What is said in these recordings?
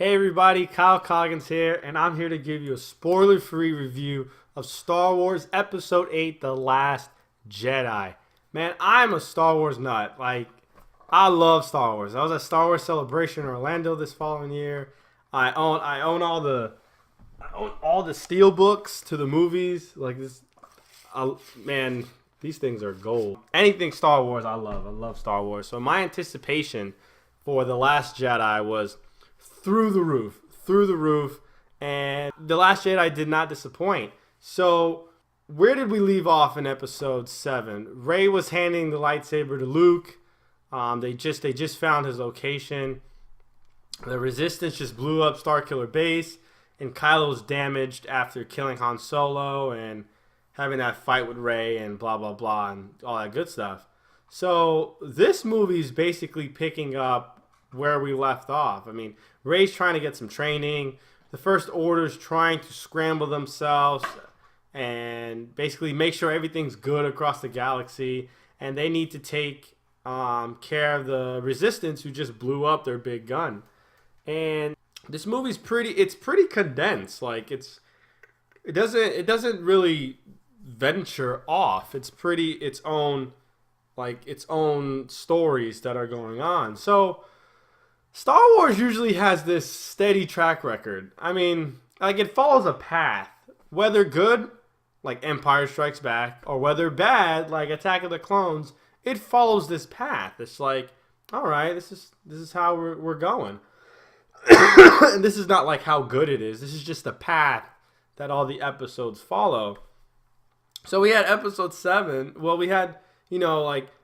Hey everybody, Kyle Coggins here, and I'm here to give you a spoiler-free review of Star Wars Episode 8, The Last Jedi. Man, I'm a Star Wars nut. I love Star Wars. I was at Star Wars Celebration in Orlando this following year. I own all the steel books to the movies. Man, these things are gold. Anything Star Wars, I love. I love Star Wars. So my anticipation for The Last Jedi was through the roof, and The Last Jedi did not disappoint. So, where did we leave off in Episode 7? Rey was handing the lightsaber to Luke. They just found his location. The Resistance just blew up Starkiller Base, and Kylo's damaged after killing Han Solo and having that fight with Rey and blah blah blah and all that good stuff. So, this movie's basically picking up where we left off. I mean, Rey's trying to get some training. The First Order's trying to scramble themselves and basically make sure everything's good across the galaxy. And they need to take care of the Resistance, who just blew up their big gun. And this movie's pretty condensed. It doesn't really venture off. It's its own stories that are going on. So Star Wars usually has this steady track record. I mean, it follows a path. Whether good, like Empire Strikes Back, or whether bad, like Attack of the Clones, it follows this path. It's like, all right, this is how we're going. And this is not like how good it is. This is just the path that all the episodes follow. So we had Episode 7. Well, we had,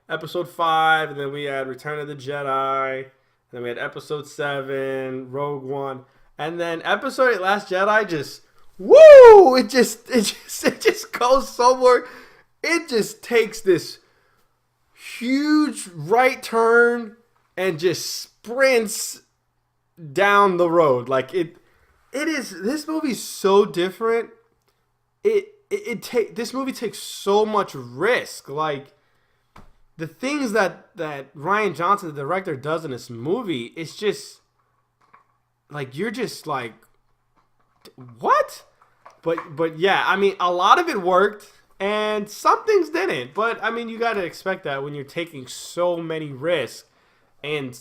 Episode 5, and then we had Return of the Jedi. Then we had Episode 7, Rogue One, and then Episode 8, Last Jedi. It just goes somewhere. It just takes this huge right turn and just sprints down the road. This movie's so different. This movie takes so much risk. The things that Rian Johnson, the director, does in this movie, it's just you're just like, what? But yeah, I mean, a lot of it worked and some things didn't. But I mean, you got to expect that when you're taking so many risks and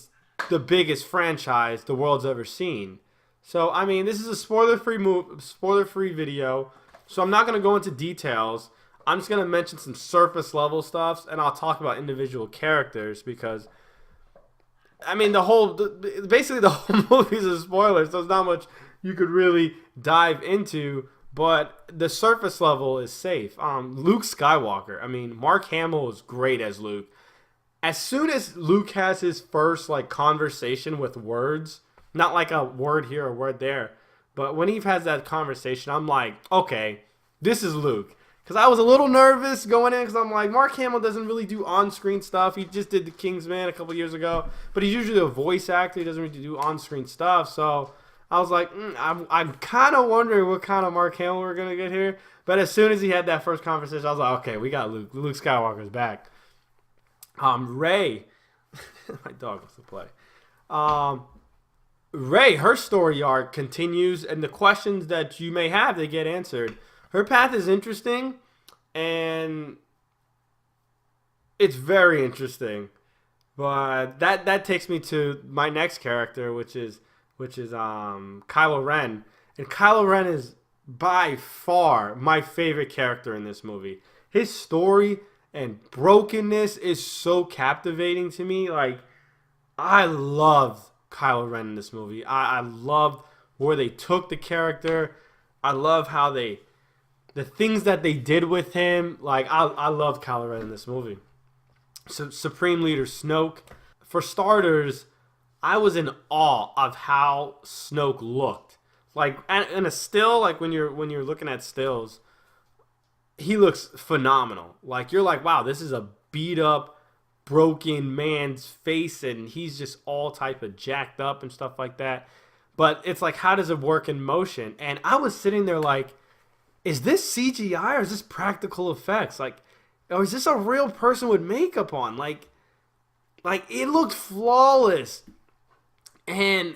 the biggest franchise the world's ever seen. So I mean, this is a spoiler-free video, so I'm not gonna go into details. I'm just going to mention some surface level stuff, and I'll talk about individual characters because, I mean, basically the whole movie is a spoiler, so there's not much you could really dive into, but the surface level is safe. Luke Skywalker, I mean, Mark Hamill is great as Luke. As soon as Luke has his first, conversation with words, not like a word here or word there, but when he has that conversation, I'm like, okay, this is Luke. Because I was a little nervous going in because I'm like, Mark Hamill doesn't really do on-screen stuff. He just did The Kingsman a couple years ago. But he's usually a voice actor. He doesn't really do on-screen stuff. So I was like, I'm kind of wondering what kind of Mark Hamill we're going to get here. But as soon as he had that first conversation, I was like, okay, we got Luke. Luke Skywalker's back. Rey. My dog wants to play. Rey, her story arc continues. And the questions that you may have, they get answered. Her path is interesting, and it's very interesting. But that takes me to my next character, which is Kylo Ren. And Kylo Ren is by far my favorite character in this movie. His story and brokenness is so captivating to me. I loved Kylo Ren in this movie. I loved where they took the character. I love how the things that they did with him. I loved Kylo Ren in this movie. So, Supreme Leader Snoke. For starters, I was in awe of how Snoke looked. In a still, when you're looking at stills, he looks phenomenal. You're like, wow, this is a beat up, broken man's face, and he's just all type of jacked up and stuff like that. But it's how does it work in motion? And I was sitting there is this CGI or is this practical effects? Or is this a real person with makeup on? It looked flawless. And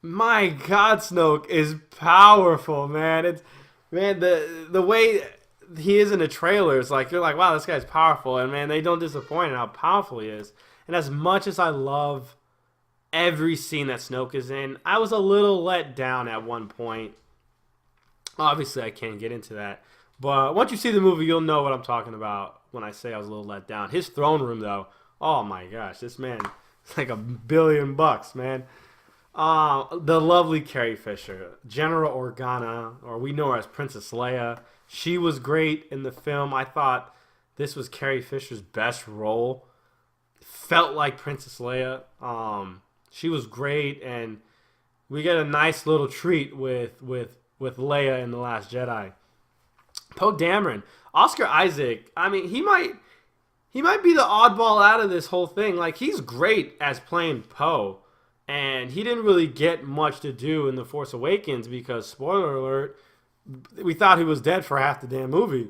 My God, Snoke is powerful, man. It's man the way he is in the trailers, like you're like, wow, this guy's powerful, and man, they don't disappoint in how powerful he is. And as much as I love every scene that Snoke is in, I was a little let down at one point. Obviously, I can't get into that, but once you see the movie, you'll know what I'm talking about when I say I was a little let down. His throne room, though, oh my gosh, this man, it's like $1 billion, man. The lovely Carrie Fisher, General Organa, or we know her as Princess Leia. She was great in the film. I thought this was Carrie Fisher's best role. Felt like Princess Leia. She was great, and we get a nice little treat with Leia in The Last Jedi. Poe Dameron, Oscar Isaac. I mean, he might be the oddball out of this whole thing. Like, he's great as playing Poe. And he didn't really get much to do in The Force Awakens because, spoiler alert, we thought he was dead for half the damn movie.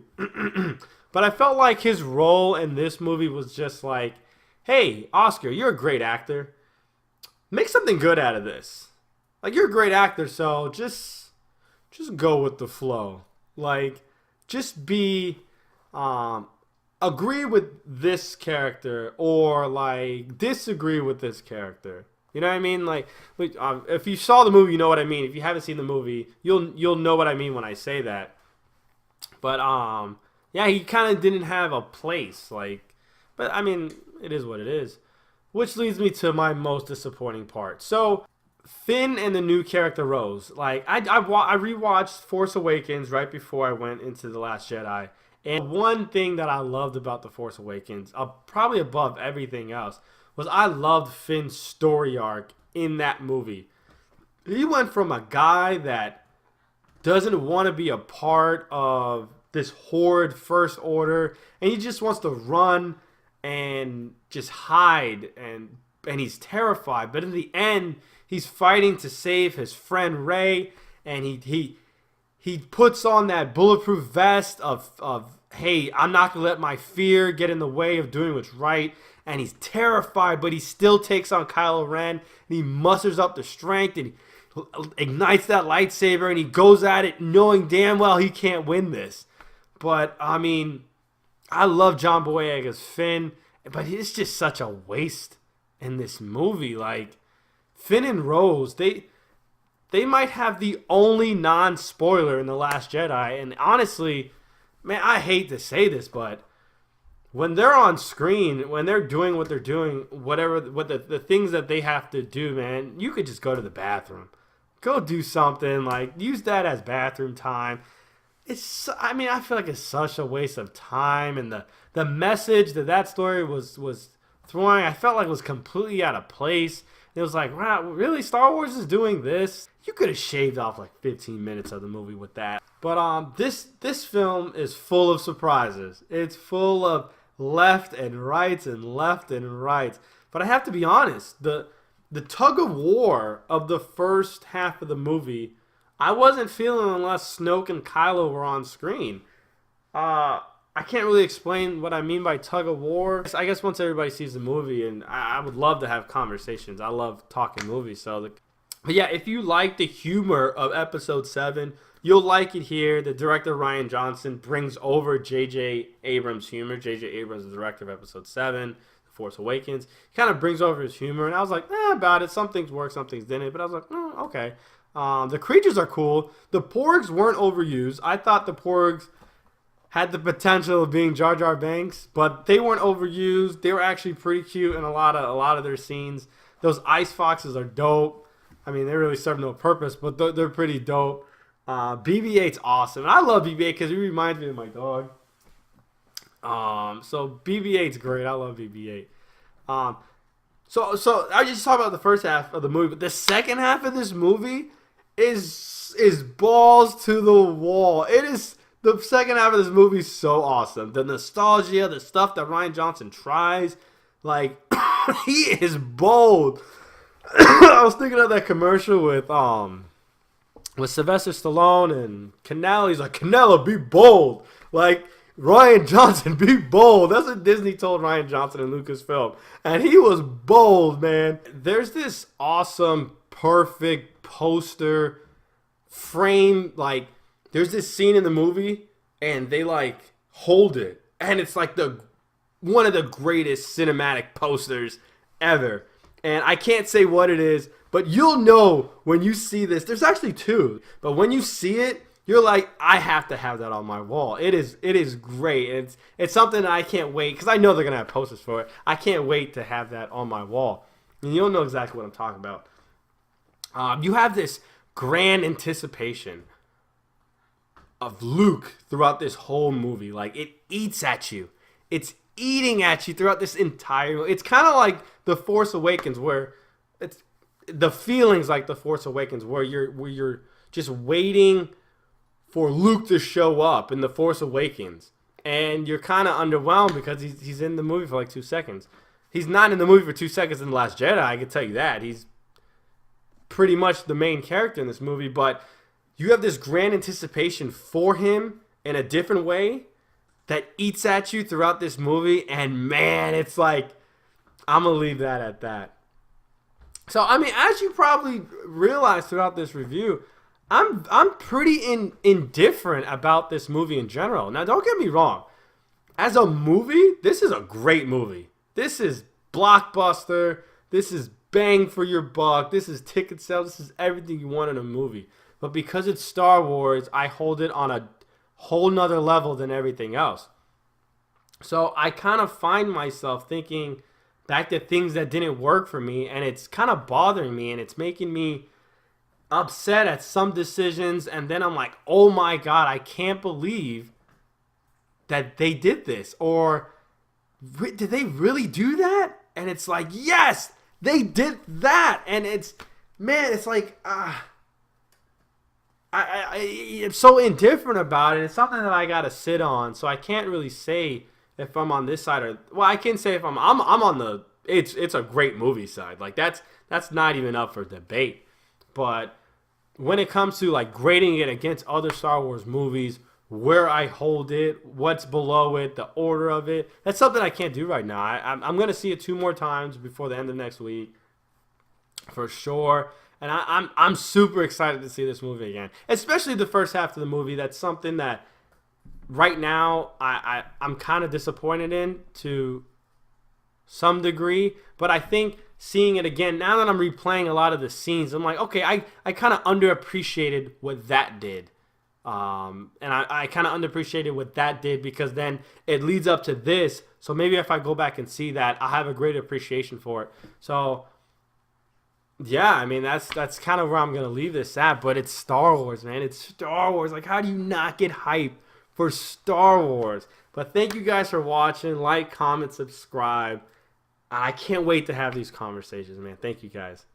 But I felt like his role in this movie was just like, hey, Oscar, you're a great actor. Make something good out of this. Like, you're a great actor, so just go with the flow. Like, just be, agree with this character or, like, disagree with this character. You know what I mean? Like, if you saw the movie, you know what I mean. If you haven't seen the movie, you'll know what I mean when I say that. But yeah, he kind of didn't have a place. Like, but I mean, it is what it is. Which leads me to my most disappointing part. So, Finn and the new character Rose. Like, I rewatched Force Awakens right before I went into The Last Jedi. And one thing that I loved about The Force Awakens, probably above everything else, was I loved Finn's story arc in that movie. He went from a guy that doesn't want to be a part of this horrid First Order, and he just wants to run and just hide, and he's terrified. But in the end, he's fighting to save his friend Rey, and he puts on that bulletproof vest of hey, I'm not going to let my fear get in the way of doing what's right. And he's terrified, but he still takes on Kylo Ren. And he musters up the strength and he ignites that lightsaber and he goes at it knowing damn well he can't win this. But, I mean, I love John Boyega's Finn, but it's just such a waste in this movie. Like, Finn and Rose, they might have the only non-spoiler in The Last Jedi. And honestly, man, I hate to say this, but when they're on screen, when they're doing what they're doing, what the things that they have to do, man, you could just go to the bathroom. Go do something, like, use that as bathroom time. I mean, I feel like it's such a waste of time, and the message that story was throwing, I felt like was completely out of place. It was like, wow, really? Star Wars is doing this? You could have shaved off like 15 minutes of the movie with that. But this film is full of surprises. It's full of left and rights and left and rights. But I have to be honest, the tug of war of the first half of the movie, I wasn't feeling unless Snoke and Kylo were on screen. I can't really explain what I mean by tug of war. I guess once everybody sees the movie, and I would love to have conversations. I love talking movies. But yeah, if you like the humor of Episode 7, you'll like it here. The director, Rian Johnson, brings over J.J. Abrams' humor. J.J. Abrams, the director of Episode 7, The Force Awakens. He kind of brings over his humor, and I was like, about it. Some things work, some things didn't. But I was like, okay. The creatures are cool. The Porgs weren't overused. I thought the Porgs had the potential of being Jar Jar Binks, but they weren't overused. They were actually pretty cute in a lot of their scenes. Those ice foxes are dope. I mean, they really serve no purpose, but they're pretty dope. BB-8's awesome. And I love BB-8 because he reminds me of my dog. So BB-8's great. I love BB-8. So I just talked about the first half of the movie, but the second half of this movie is balls to the wall. It is. The second half of this movie is so awesome. The nostalgia, the stuff that Rian Johnson tries, like, he is bold. I was thinking of that commercial with Sylvester Stallone and Canelo. He's like, Canelo, be bold. Like, Rian Johnson, be bold. That's what Disney told Rian Johnson in Lucasfilm. And he was bold, man. There's this awesome perfect poster frame. Like, there's this scene in the movie, and they like hold it, and it's like the one of the greatest cinematic posters ever. And I can't say what it is, but you'll know when you see this. There's actually two, but when you see it, you're like, I have to have that on my wall. It is great. It's something that I can't wait, because I know they're gonna have posters for it. I can't wait to have that on my wall, and you'll know exactly what I'm talking about. You have this grand anticipation of Luke throughout this whole movie. Like, it eats at you. It's eating at you throughout this entire. It's kind of like The Force Awakens, where it's the feelings like The Force Awakens, where you're just waiting for Luke to show up in The Force Awakens, and you're kind of underwhelmed because he's in the movie for like 2 seconds. He's not in the movie for 2 seconds in The Last Jedi, I can tell you that. He's pretty much the main character in this movie, but you have this grand anticipation for him in a different way that eats at you throughout this movie, and man, it's like, I'm going to leave that at that. So, I mean, as you probably realized throughout this review, I'm pretty indifferent about this movie in general. Now, don't get me wrong. As a movie, this is a great movie. This is blockbuster. This is bang for your buck. This is ticket sales. This is everything you want in a movie. But because it's Star Wars, I hold it on a whole nother level than everything else. So I kind of find myself thinking back to things that didn't work for me, and it's kind of bothering me, and it's making me upset at some decisions, and then I'm like, oh my God, I can't believe that they did this. Or did they really do that? And it's like, yes, they did that. And it's, man, it's like, I'm so indifferent about it. It's something that I gotta sit on, so I can't really say if I'm on this side or, well, I can say if I'm on the it's a great movie side. Like, that's not even up for debate. But when it comes to like grading it against other Star Wars movies, where I hold it, what's below it, the order of it, that's something I can't do right now. I'm gonna see it 2 more times before the end of next week, for sure. And I'm super excited to see this movie again, especially the first half of the movie. That's something that right now I'm kind of disappointed in to some degree. But I think seeing it again, now that I'm replaying a lot of the scenes, I'm like, okay, I kind of underappreciated what that did. And I kind of underappreciated what that did, because then it leads up to this. So maybe if I go back and see that, I'll have a greater appreciation for it. So yeah, I mean, that's kind of where I'm going to leave this at, but it's Star Wars, man. It's Star Wars. Like, how do you not get hyped for Star Wars? But thank you guys for watching. Like, comment, subscribe. I can't wait to have these conversations, man. Thank you guys.